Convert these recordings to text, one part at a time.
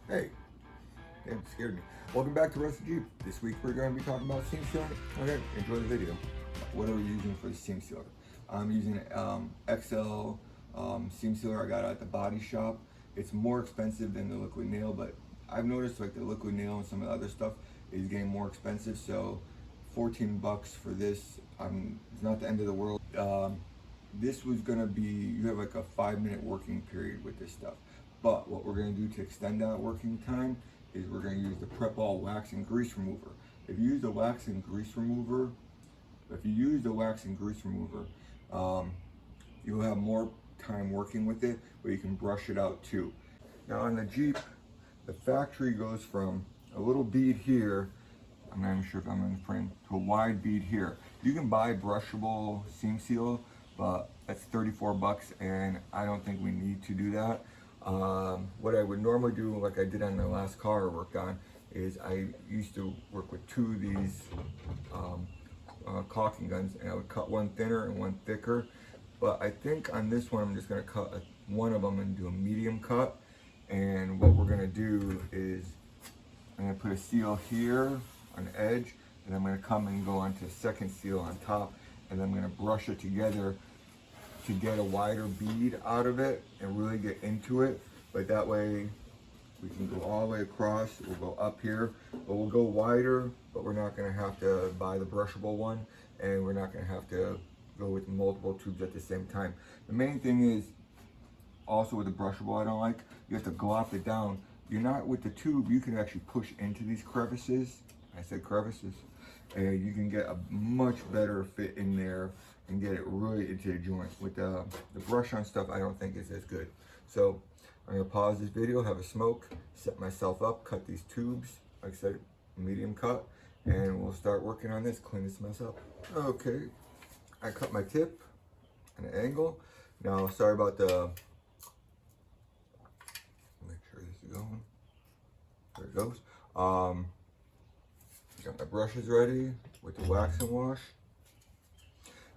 Hey, damn, scared me. Welcome back to Rusty Jeep. This week we're going to be talking about seam sealing. Okay, enjoy the video. What are we using for the seam sealer? I'm using XL seam sealer I got at the body shop. It's more expensive than the liquid nail, but I've noticed like the liquid nail and some of the other stuff is getting more expensive. So 14 bucks for this. It's not the end of the world. This was gonna be, you have like a 5-minute working period with this stuff. But what we're gonna do to extend that working time is we're gonna use the Prep All wax and grease remover. If you use the wax and grease remover, you'll have more time working with it, but you can brush it out too. Now on the Jeep, the factory goes from a little bead here, I'm not even sure if I'm in the frame, to a wide bead here. You can buy brushable seam seal, but that's 34 bucks and I don't think we need to do that. What I would normally do, like I did on the last car I worked on, is I used to work with 2 of these caulking guns, and I would cut one thinner and one thicker. But I think on this one I'm just gonna cut one of them and do a medium cut. And what we're gonna do is I'm gonna put a seal here on the edge, and I'm gonna come and go onto a second seal on top, and I'm gonna brush it together to get a wider bead out of it and really get into it. But that way we can go all the way across. We'll go up here, but we'll go wider, but we're not gonna have to buy the brushable one, and we're not gonna have to go with multiple tubes at the same time. The main thing is, also with the brushable I don't like, you have to glop it down. You're not with the tube, you can actually push into these crevices. I said crevices. And you can get a much better fit in there and get it really into the joint. With the brush on stuff, I don't think it's as good. So I'm gonna pause this video, have a smoke, set myself up, cut these tubes, like I said, medium cut, and we'll start working on this, clean this mess up. Okay, I cut my tip at an angle. Now, sorry about the, make sure this is going. There it goes. Got my brushes ready with the wax and wash.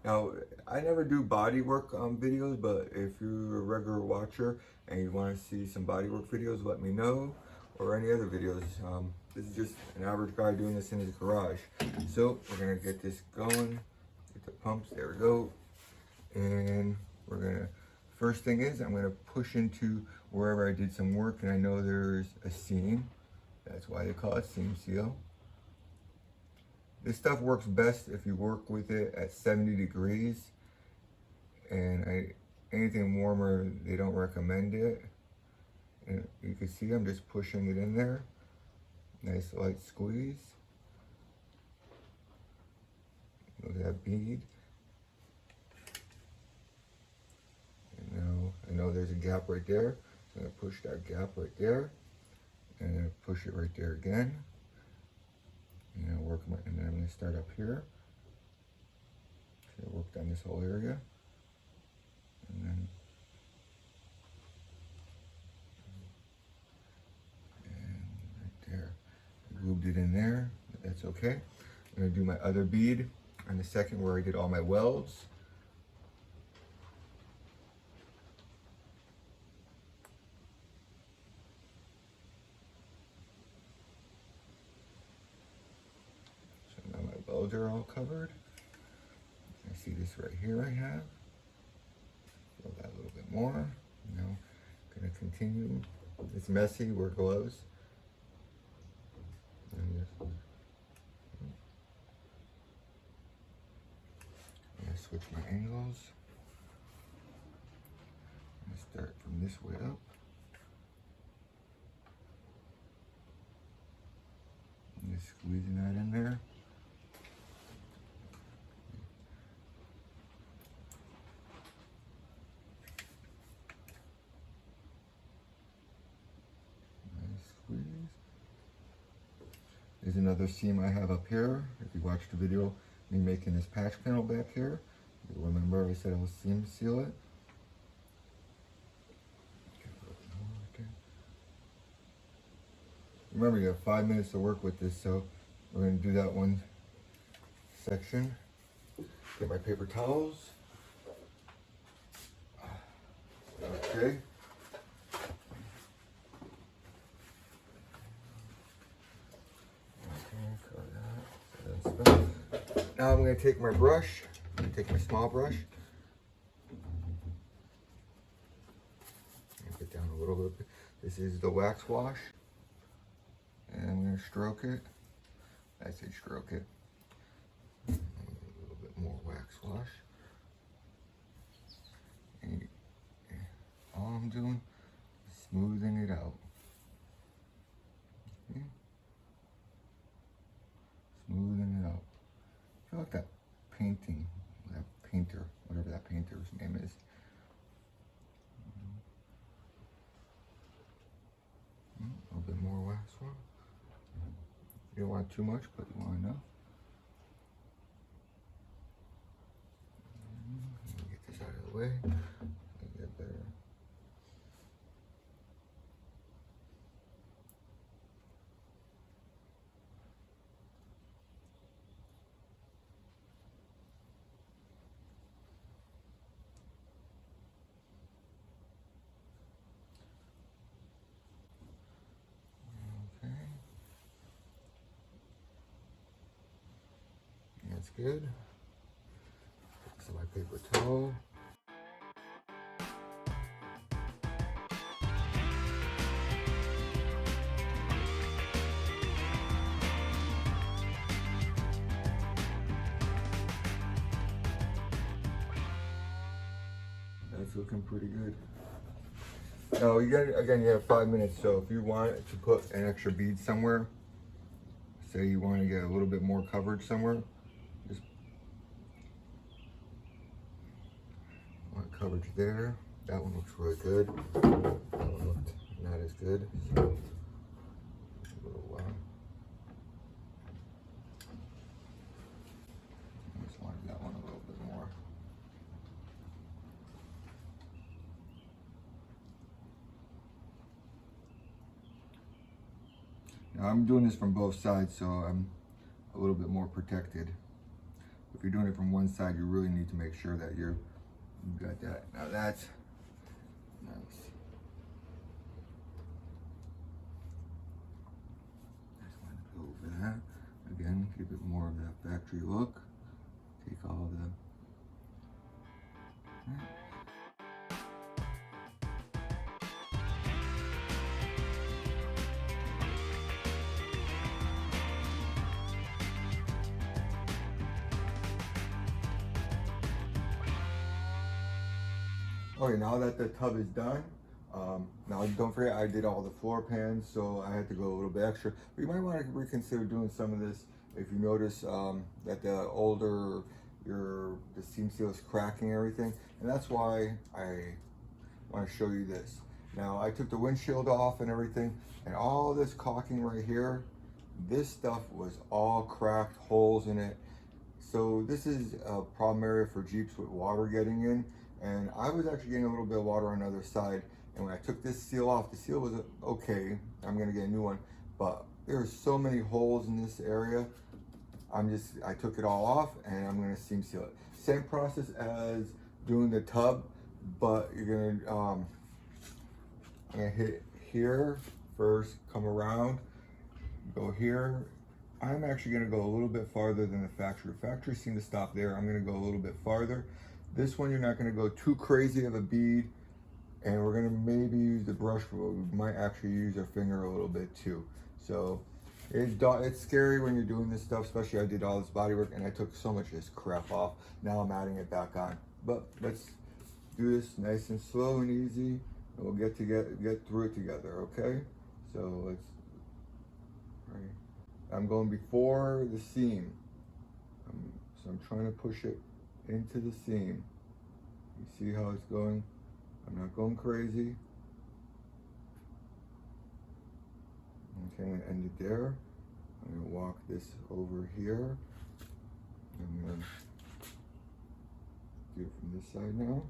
Now, I never do body work videos, but if you're a regular watcher and you want to see some body work videos, let me know, or any other videos. This is just an average guy doing this in his garage. So we're gonna get this going, get the pumps, there we go. And we're gonna, first thing is I'm gonna push into wherever I did some work, and I know there's a seam. That's why they call it seam seal. This stuff works best if you work with it at 70 degrees, and anything warmer, they don't recommend it. And you can see I'm just pushing it in there. Nice light squeeze. Look at that bead. And now, I know there's a gap right there, so I'm gonna push that gap right there, and then push it right there again. And then I'm going to start up here. So I worked on this whole area. And then right there. I grooved it in there, but that's okay. I'm going to do my other bead on the second where I did all my welds. Welds are all covered. I see this right here I have. Fill that a little bit more. Now, gonna continue. It's messy, wear gloves. And just, I'm gonna switch my angles. I'm gonna start from this way up. And just squeezing that in there. There's another seam I have up here. If you watched the video, me making this patch panel back here, you'll remember I said I'll seam seal it. Remember, you have 5 minutes to work with this, so we're going to do that one section. Get my paper towels. Okay. Now I'm going to take my brush, I'm going to take my small brush, and get down a little bit. This is the wax wash, and I'm going to stroke it. I say stroke it. A little bit more wax wash. And all I'm doing is smoothing it out. Okay. Smoothing it out. I feel like that painting, that painter, whatever that painter's name is. A little bit more wax wash. You don't want too much, but you want enough. Get this out of the way. Get better. Okay. That's good. So my paper towel. That's looking pretty good. Now you have 5 minutes, so if you want to put an extra bead somewhere, say you want to get a little bit more coverage somewhere, just want coverage there. That one looks really good. That one looked not as good. So a little while. I just wanted that one a little bit more. Now I'm doing this from both sides, so I'm a little bit more protected. If you're doing it from one side, you really need to make sure that you got that. Now that's nice. Just want to go over that. Again, give it more of that factory look. Take all the... Okay, now that the tub is done, now don't forget I did all the floor pans, so I had to go a little bit extra. But you might want to reconsider doing some of this if you notice that the older the seam seal is cracking everything, and that's why I want to show you this. Now I took the windshield off and everything, and all this caulking right here, this stuff was all cracked, holes in it. So this is a problem area for Jeeps with water getting in. And I was actually getting a little bit of water on the other side. And when I took this seal off, the seal was okay. I'm gonna get a new one. But there's so many holes in this area. I took it all off and I'm gonna seam seal it. Same process as doing the tub, but you're gonna, I'm gonna hit here first, come around, go here. I'm actually gonna go a little bit farther than the factory. The factory seemed to stop there. I'm gonna go a little bit farther. This one, you're not gonna go too crazy of a bead, and we're gonna maybe use the brush, but we might actually use our finger a little bit too. So it's scary when you're doing this stuff, especially I did all this body work and I took so much of this crap off. Now I'm adding it back on. But let's do this nice and slow and easy, and we'll get through it together, okay? So let's, right. I'm going before the seam. So I'm trying to push it into the seam. You see how it's going? I'm not going crazy. Okay, I'm gonna end it there. I'm gonna walk this over here. I'm gonna do it from this side now.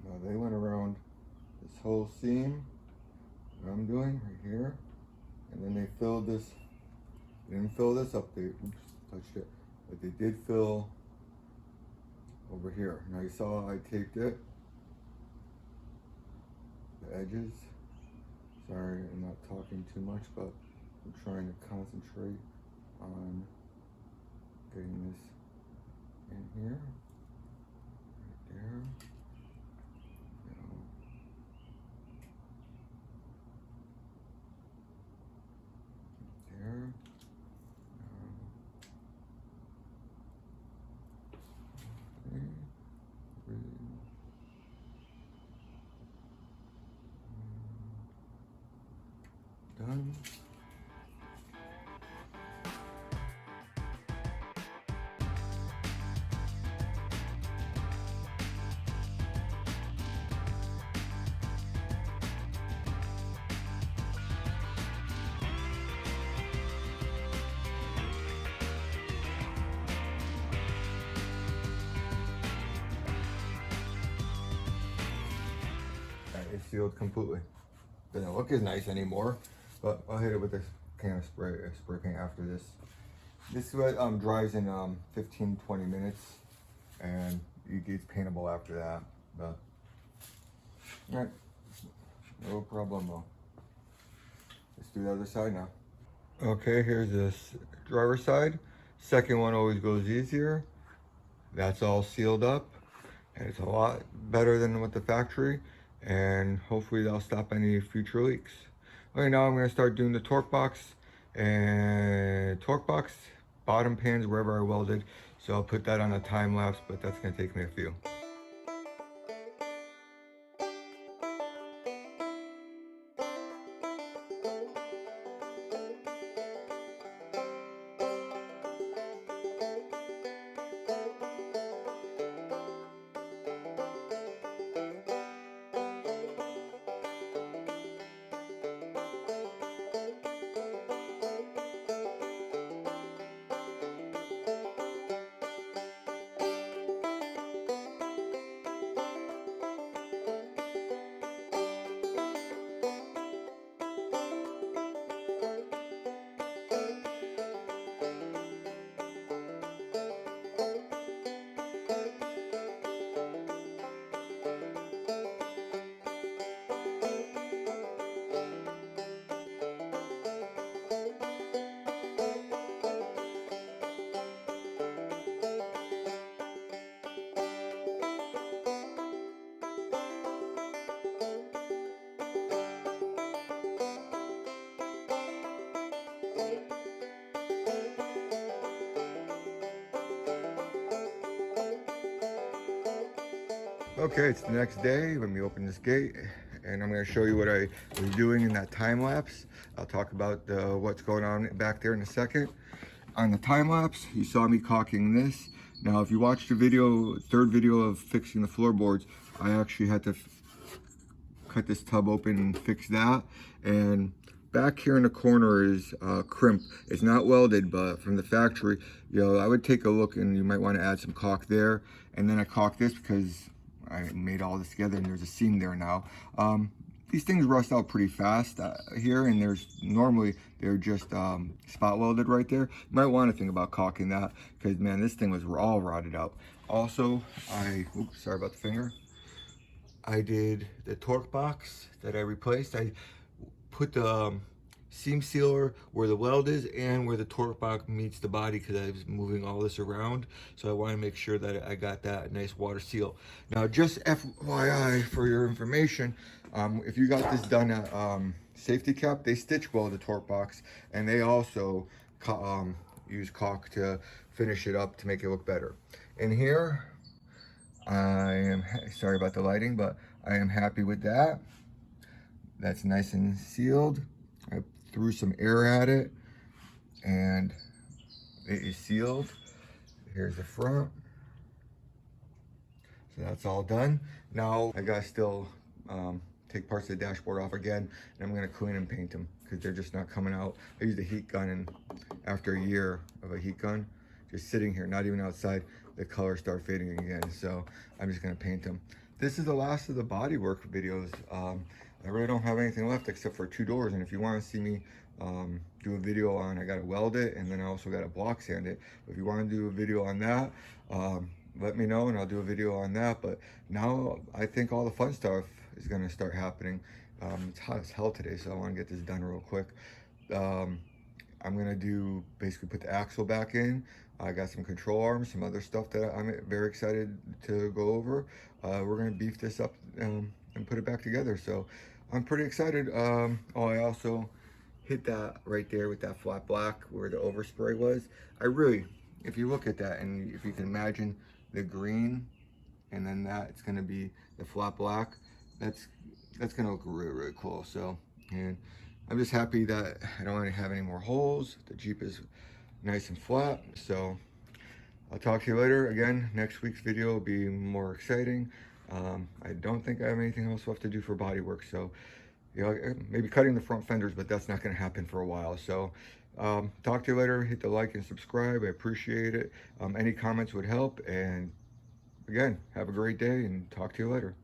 Now they went around this whole seam, what I'm doing right here, and then they filled this. They didn't fill this up, they touched it, but they did fill over here. Now you saw I taped it, edges. Sorry, I'm not talking too much, but I'm trying to concentrate on getting this in here, right there. There. Done. It's sealed completely. Doesn't look as nice anymore, but I'll hit it with this can of spray paint after this. This dries in 15-20 minutes, and it gets paintable after that. But all right, no problem though. Let's do the other side now. Okay, here's this driver's side. Second one always goes easier. That's all sealed up, and it's a lot better than with the factory, and hopefully that'll stop any future leaks. Okay, now I'm going to start doing the torque box bottom pans wherever I welded. So I'll put that on a time lapse, but that's going to take me a few. Okay, it's the next day. Let me open this gate and I'm going to show you what I was doing in that time lapse. I'll talk about what's going on back there in a second. On the time lapse, you saw me caulking this. Now, if you watched the video, third video of fixing the floorboards, I actually had to cut this tub open and fix that. And back here in the corner is crimp. It's not welded, but from the factory, you know, I would take a look and you might want to add some caulk there. And then I caulked this because I made all this together and there's a seam there now. These things rust out pretty fast here, and they're just spot welded right there. You might want to think about caulking that because, man, this thing was all rotted out. Also, oops, sorry about the finger. I did the torque box that I replaced. I put the seam sealer where the weld is and where the torque box meets the body because I was moving all this around. So I want to make sure that I got that nice water seal. Now, just FYI for your information, if you got this done at Safety Cap, they stitch weld the torque box, and they also use caulk to finish it up to make it look better. And here, I am sorry about the lighting, but I am happy with that. That's nice and sealed. I threw some air at it and it is sealed. Here's the front. So that's all done. Now I gotta still take parts of the dashboard off again, and I'm gonna clean and paint them because they're just not coming out. I used a heat gun, and after a year of a heat gun, just sitting here, not even outside, the colors start fading again. So I'm just gonna paint them. This is the last of the bodywork videos. I really don't have anything left except for 2 doors, and if you want to see me do a video on, I gotta weld it, and then I also gotta block sand it. If you want to do a video on that, let me know and I'll do a video on that. But now I think all the fun stuff is gonna start happening, It's hot as hell today, so I want to get this done real quick. Um, I'm gonna do basically put the axle back in. I got some control arms, some other stuff that I'm very excited to go over. We're gonna beef this up and put it back together. So I'm pretty excited. Oh, I also hit that right there with that flat black where the overspray was. I really, if you look at that and if you can imagine the green and then that, it's gonna be the flat black. That's gonna look really, really cool. So, and I'm just happy that I don't want to have any more holes. The Jeep is nice and flat. So I'll talk to you later. Again, next week's video will be more exciting. I don't think I have anything else left to do for bodywork. So, you know, maybe cutting the front fenders, but that's not going to happen for a while. So talk to you later. Hit the like and subscribe. I appreciate it. Any comments would help. And again, have a great day and talk to you later.